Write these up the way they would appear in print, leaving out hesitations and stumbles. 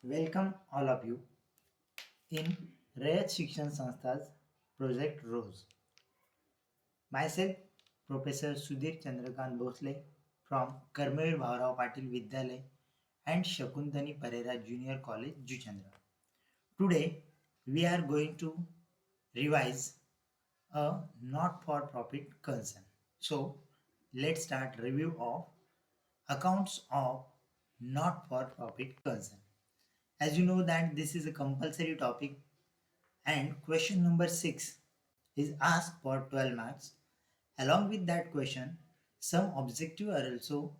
Welcome all of you in Rayat Shikshan Sanstha's Project Rose. Myself, Professor Sudhir Chandrakant Bhosle from Karmavir Bhavarao Patil Vidyalay and Shakuntani Pereira Junior College, Juchandra. Today, we are going to revise a not-for-profit concern. So, let's start review of accounts of not-for-profit concern. As you know that this is a compulsory topic and question number 6 is asked for 12 marks. Along with that question, some objective are also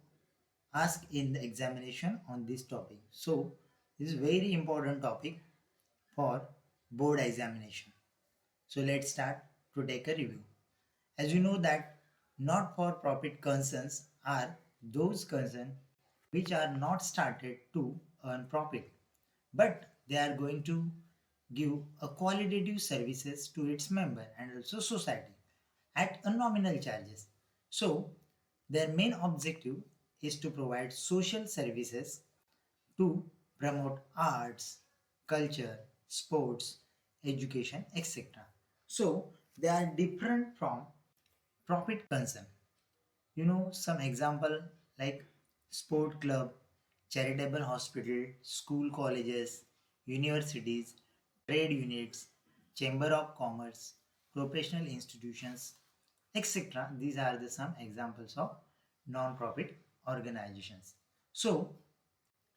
asked in the examination on this topic. So, this is very important topic for board examination. So, let's start to take a review. As you know that not-for-profit concerns are those concerns which are not started to earn profit, but they are going to give a qualitative services to its member and also society at a nominal charges. So their main objective is to provide social services to promote arts, culture, sports, education, etc. So they are different from profit concern. You know some example like sport club, charitable hospital, school colleges, universities, trade units, chamber of commerce, professional institutions, etc. These are the some examples of non-profit organizations. So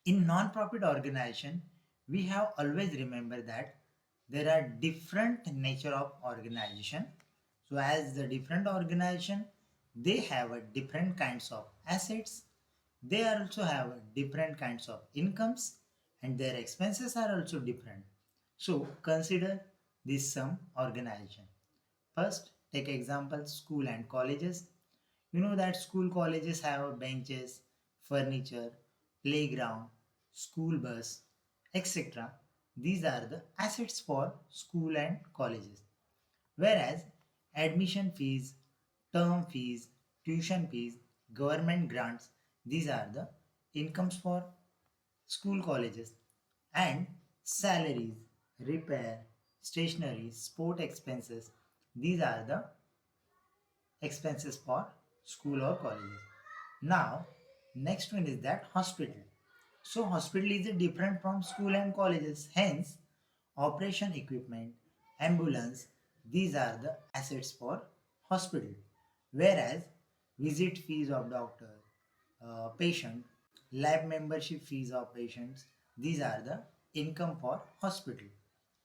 in non-profit organization, we have always remember that there are different nature of organization. So as the different organization, they have a different kinds of assets. They also have different kinds of incomes and their expenses are also different. So consider this some organization. First, take example school and colleges. You know that school colleges have benches, furniture, playground, school bus, etc. These are the assets for school and colleges. Whereas admission fees, term fees, tuition fees, government grants, these are the incomes for school colleges. And salaries, repair, stationery, sport expenses, these are the expenses for school or colleges. Now, next one is that hospital. So, hospital is different from school and colleges. Hence, operation equipment, ambulance, these are the assets for hospital. Whereas, visit fees of doctor, patient, lab membership fees of patients, these are the income for hospital.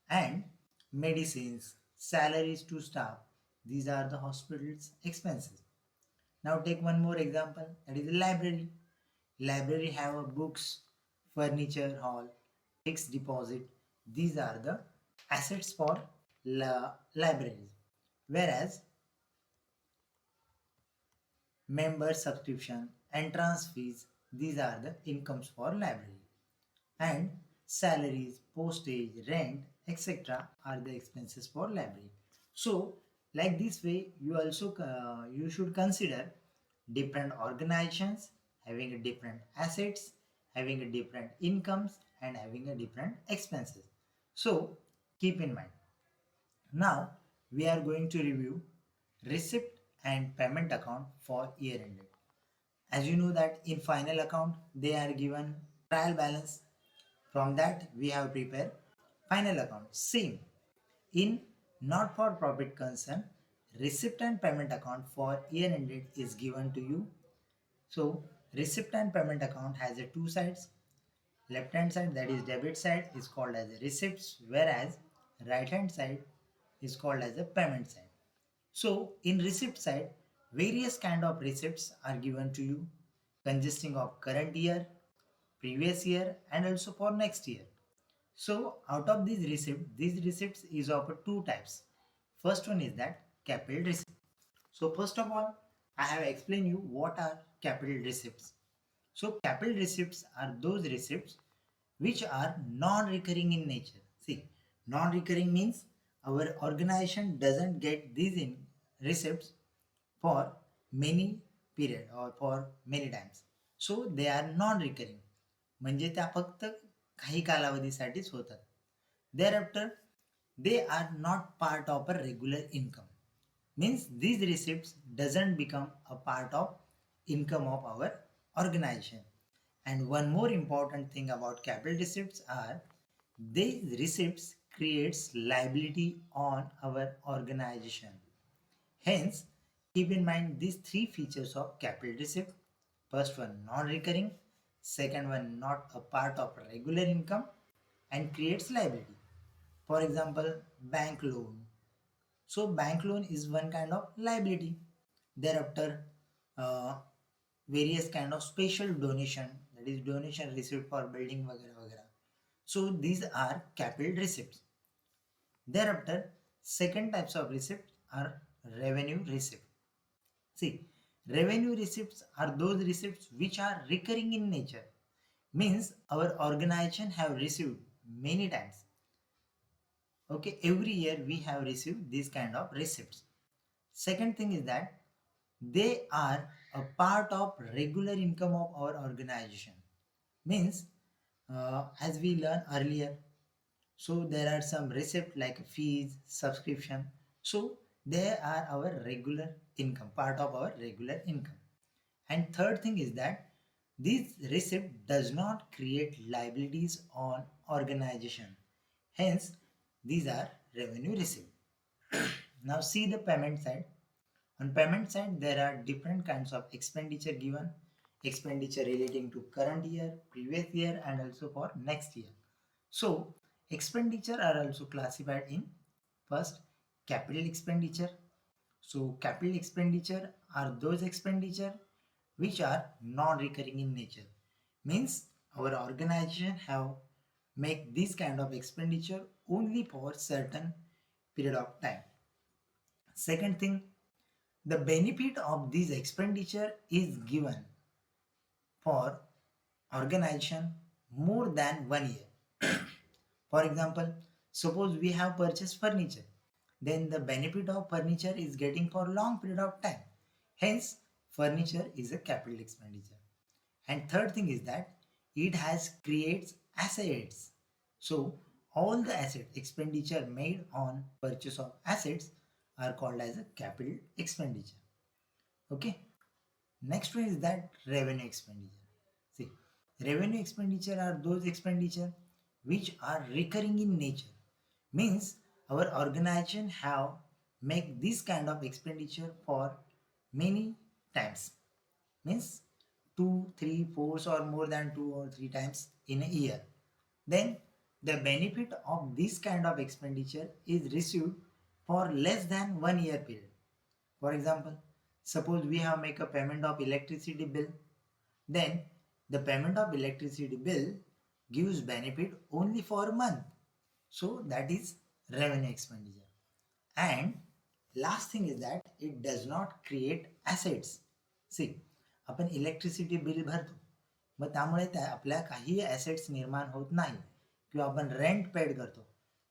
And medicines, salaries to staff, these are the hospital's expenses. Now take one more example, that is the library. Library have a books, furniture, hall, fixed deposit. These are the assets for libraries. Whereas member subscription, entrance fees, these are the incomes for library. And salaries, postage, rent, etc. are the expenses for library. So, like this way, you should consider different organizations having a different assets, having a different incomes, and having a different expenses. So, keep in mind. Now, we are going to review receipt and payment account for year ended. As you know that in final account, they are given trial balance. From that, we have prepared final account. Same in not for profit concern, receipt and payment account for year ended is given to you. So receipt and payment account has a two sides. Left hand side, that is debit side, is called as a receipts, whereas right hand side is called as a payment side. So in receipt side, various kind of receipts are given to you consisting of current year, previous year and also for next year. So out of these receipts is of two types. First one is that capital receipt. So first of all, I have explained you what are capital receipts. So capital receipts are those receipts which are non-recurring in nature. See, non-recurring means our organization doesn't get these in receipts for many period or for many times. So they are non-recurring. म्हणजे त्या फक्त काही कालावधीसाठीच होतात. Thereafter, they are not part of a regular income. Means these receipts doesn't become a part of income of our organization. And one more important thing about capital receipts are these receipts creates liability on our organization. Hence, keep in mind these three features of capital receipt. First one, non-recurring. Second one, not a part of regular income and creates liability. For example, bank loan. So bank loan is one kind of liability. Thereafter, uh, various kind of special donation, that is donation received for building वगैरह वगैरह. So these are capital receipts. Thereafter, second types of receipts are revenue receipt. See, revenue receipts are those receipts which are recurring in nature. Means our organization have received many times. Okay, every year we have received these kind of receipts. Second thing is that they are a part of regular income of our organization. Means, as we learned earlier, so there are some receipt like fees, subscription. So they are our regular income, part of our regular income. And third thing is that this receipt does not create liabilities on organization. Hence, these are revenue receipt. Now see the payment side. On payment side, there are different kinds of expenditure given. Expenditure relating to current year, previous year, and also for next year. So, expenditure are also classified in first capital expenditure. So, capital expenditure are those expenditure which are non-recurring in nature. Means our organization have make this kind of expenditure only for certain period of time. Second thing, the benefit of this expenditure is given for organization more than 1 year. For example, suppose we have purchased furniture, then the benefit of furniture is getting for long period of time. Hence, furniture is a capital expenditure. And third thing is that it has creates assets. So all the asset expenditure made on purchase of assets are called as a capital expenditure. Okay. Next one is that revenue expenditure. See, revenue expenditure are those expenditure which are recurring in nature. Means our organization have make this kind of expenditure for many times. Means 2, 3, 4 or more than 2 or 3 times in a year. Then the benefit of this kind of expenditure is received for less than 1 year period. For example, suppose we have make a payment of electricity bill, then the payment of electricity bill gives benefit only for a month. So that is revenue expenditure. And last thing is that it does not create assets. See, आपण electricity bill भरतो, मग त्यामुळे आपल्या काही assets निर्माण होत नाही, किंवा आपण रेंट पेड करतो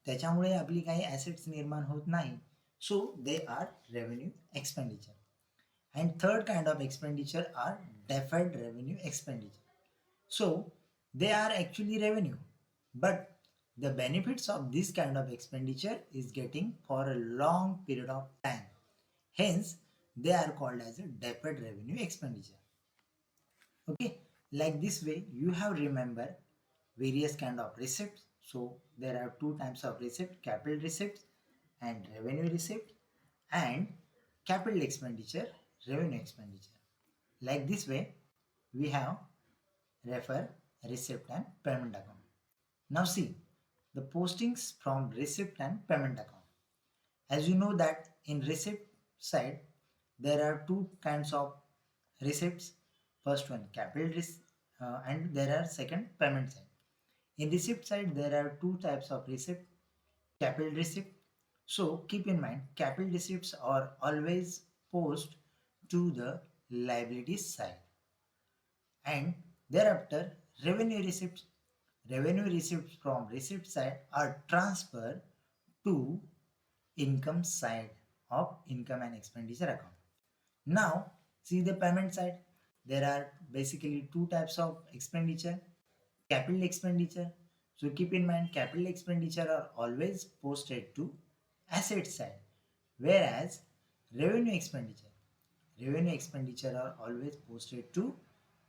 त्याच्यामुळे आपली काही ॲसेट्स निर्माण होत नाही. So they are revenue expenditure. And third kind of expenditure are deferred revenue expenditure. So they are actually revenue, but the benefits of this kind of expenditure is getting for a long period of time. Hence, they are called as a deferred revenue expenditure. Okay, like this way you have remember various kind of receipts. So there are two types of receipt: capital receipts and revenue receipt, and capital expenditure, revenue expenditure. Like this way we have refer, receipt and payment account. Now see the postings from receipt and payment account. As you know that in receipt side there are two kinds of receipts. First one capital and there are second payment side. In receipt side there are two types of receipt: capital receipt. So keep in mind capital receipts are always post to the liabilities side. And thereafter revenue receipts. Revenue receipts from receipt side are transferred to income side of income and expenditure account. Now see the payment side. There are basically two types of expenditure: capital expenditure, So keep in mind, capital expenditure are always posted to asset side, whereas revenue expenditure revenue expenditure are always posted to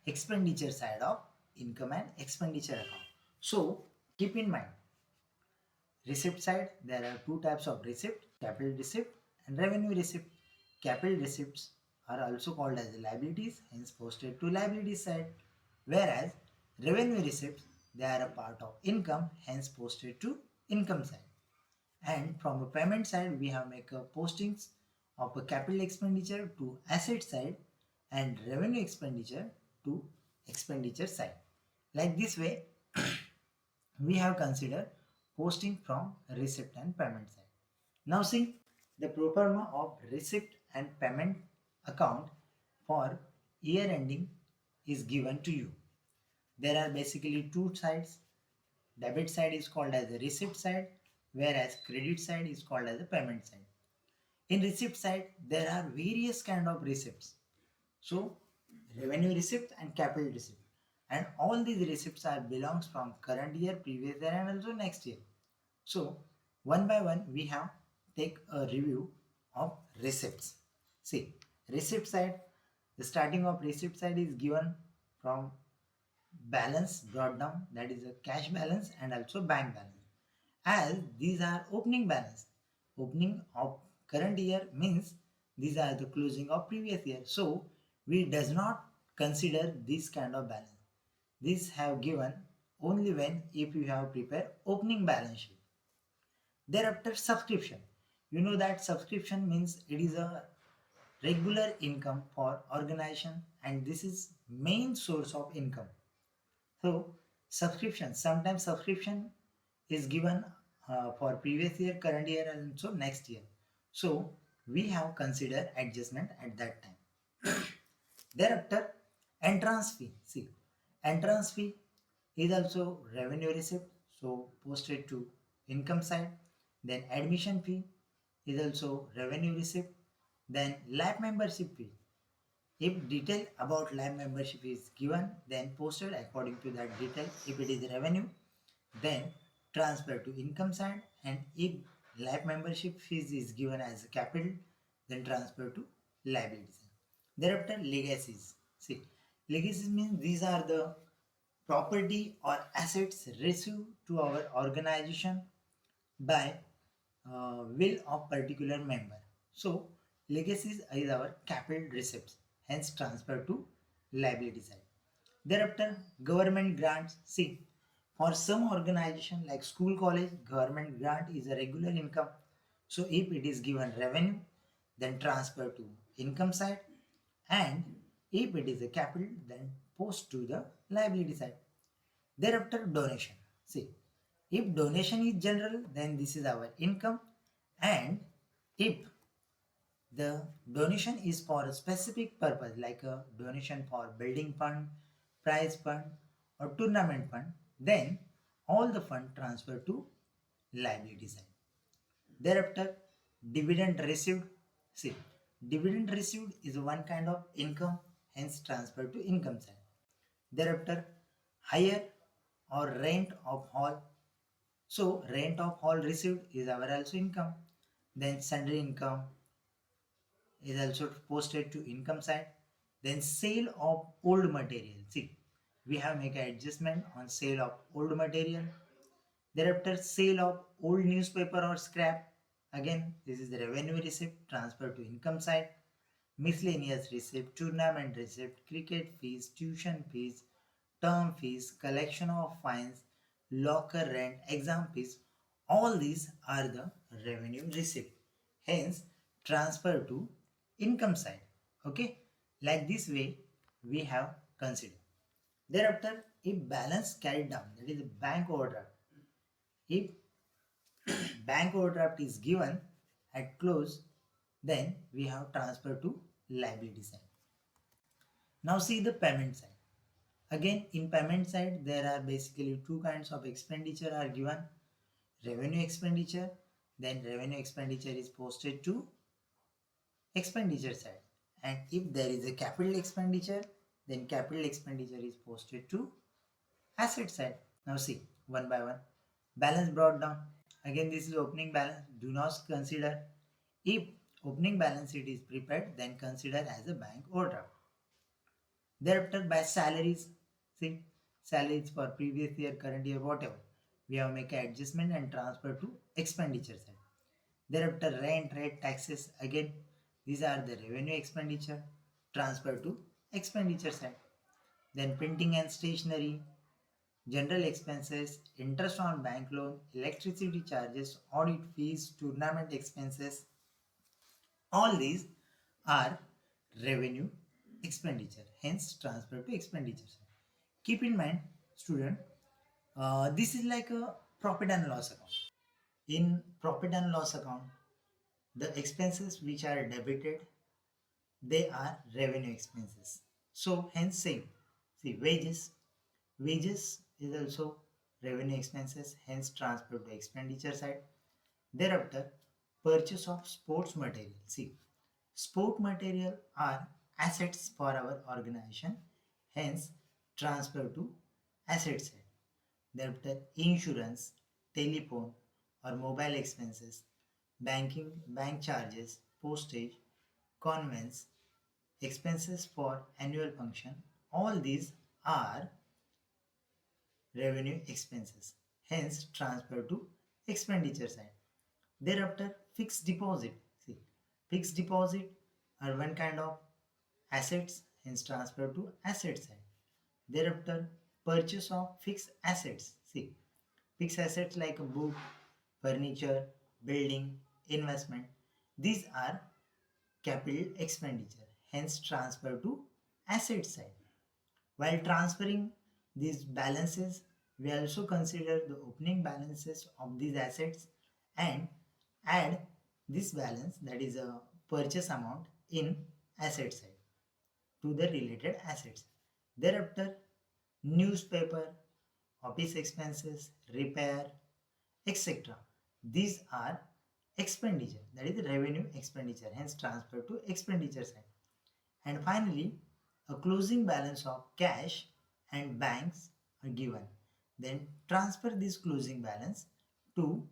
expenditure side of income and expenditure account. So keep in mind, receipt side, there are two types of receipt: capital receipt and revenue receipt. Capital receipts are also called as liabilities, hence posted to liability side, whereas revenue receipts, they are a part of income, hence posted to income side. And from a payment side, we have make a postings of a capital expenditure to asset side and revenue expenditure to expenditure side. Like this way, we have considered posting from receipt and payment side. Now see, the pro forma of receipt and payment account for year ending is given to you. There are basically two sides. Debit side is called as the receipt side, whereas credit side is called as the payment side. In receipt side, there are various kind of receipts. So revenue receipt and capital receipt. And all these receipts are belongs from current year, previous year and also next year. So one by one we have take a review of receipts. See, receipt side, the starting of receipt side is given from balance brought down, that is a cash balance and also bank balance, as these are opening balance. Opening of current year means these are the closing of previous year, so we does not consider this kind of balance. These have given only when if you have prepared opening balance sheet. Thereafter, subscription. You know that subscription means it is a regular income for organization, and this is main source of income. So subscription, sometimes subscription is given for previous year, current year and also next year. So we have considered adjustment at that time. Thereafter, entrance fee. See, entrance fee is also revenue receipt, so posted to income side. Then admission fee is also revenue receipt. Then lab membership fee. If detail about lab membership is given, then posted according to that detail. If it is revenue, then transfer to income side, and if lab membership fees is given as capital, then transfer to liability side. Thereafter, legacies. See, legacies means these are the property or assets received to our organization by will of particular member. So legacies is our capital receipts, hence transfer to liability side. Thereafter, government grants. See, for some organization like school, college, government grant is a regular income. So if it is given revenue, then transfer to income side, and if it is a capital, then post to the liability side. Thereafter, donation. See, if donation is general, then this is our income, and if the donation is for a specific purpose like a donation for building fund, prize fund or tournament fund, then all the fund transfer to liability side. Thereafter, dividend received. See, dividend received is one kind of income, hence transfer to income side. Thereafter, hire or rent of hall. So rent of hall received is our also income. Then sundry income is also posted to income side. Then sale of old material. See, we have make an adjustment on sale of old material. Thereafter, sale of old newspaper or scrap. Again, this is the revenue receipt transfer to income side. Miscellaneous receipt, tournament receipt, cricket fees, tuition fees, term fees, collection of fines, locker rent, exam fees. All these are the revenue receipt. Hence, transfer to income side. Okay, like this way we have considered. Thereafter, if balance carried down, that is bank overdraft. If bank overdraft is given at close, then we have transfer to liability side. Now see the payment side. Again, in payment side, there are basically two kinds of expenditure are given. Revenue expenditure, then revenue expenditure is posted to expenditure side. And if there is a capital expenditure, then capital expenditure is posted to asset side. Now see, one by one. Balance brought down. Again, this is opening balance. Do not consider. If opening balance sheet is prepared, then consider as a bank overdraft. Thereafter, by salaries, see, salaries for previous year, current year, whatever. We have make an adjustment and transfer to expenditure side. Thereafter, rent, rate, taxes. Again, these are the revenue expenditure. Transfer to expenditure side. Then printing and stationery, general expenses, interest on bank loan, electricity charges, audit fees, tournament expenses. All these are revenue expenditure, hence transfer to expenditure. Keep in mind, student, this is like a profit and loss account. In profit and loss account, the expenses which are debited, they are revenue expenses. So hence same. See, wages is also revenue expenses, hence transfer to expenditure side. Thereafter, purchase of sports material. See, sport material are assets for our organization, hence transfer to asset side. Thereafter, insurance, telephone or mobile expenses, banking, bank charges, postage, conveyance, expenses for annual function, all these are revenue expenses, hence transfer to expenditure side. Thereafter, fixed deposit. See, fixed deposit are one kind of assets, hence transfer to asset side. Thereafter, purchase of fixed assets. See, fixed assets like a book, furniture, building, investment. These are capital expenditure, hence transfer to asset side. While transferring these balances, we also consider the opening balances of these assets and add this balance, that is a purchase amount, in asset side to the related assets. Thereafter, newspaper, office expenses, repair, etc. These are expenditure, that is revenue expenditure, hence transfer to expenditure side. And finally, a closing balance of cash and banks are given. Then transfer this closing balance to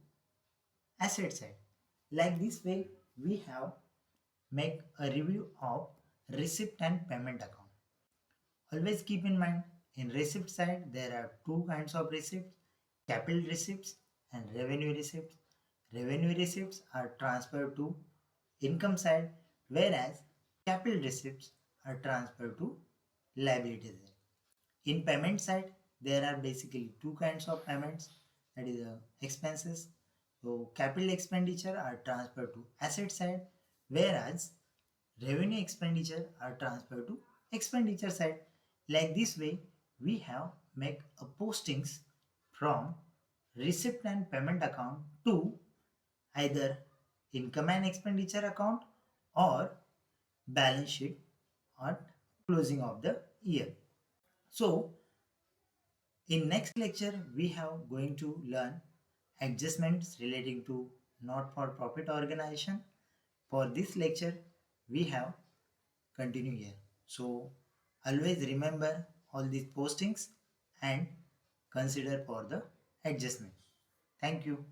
asset side. Like this way, we have make a review of receipt and payment account. Always keep in mind, in receipt side there are two kinds of receipts: capital receipts and revenue receipts. Revenue receipts are transferred to income side, whereas capital receipts are transferred to liability side. In payment side, there are basically two kinds of payments, that is expenses. So capital expenditure are transferred to asset side, whereas revenue expenditure are transferred to expenditure side. Like this way, we have make a postings from receipt and payment account to either income and expenditure account or balance sheet at closing of the year. So in next lecture, we have going to learn adjustments relating to not-for-profit organization. For this lecture, we have continue here. So always remember all these postings and consider for the adjustment. Thank you.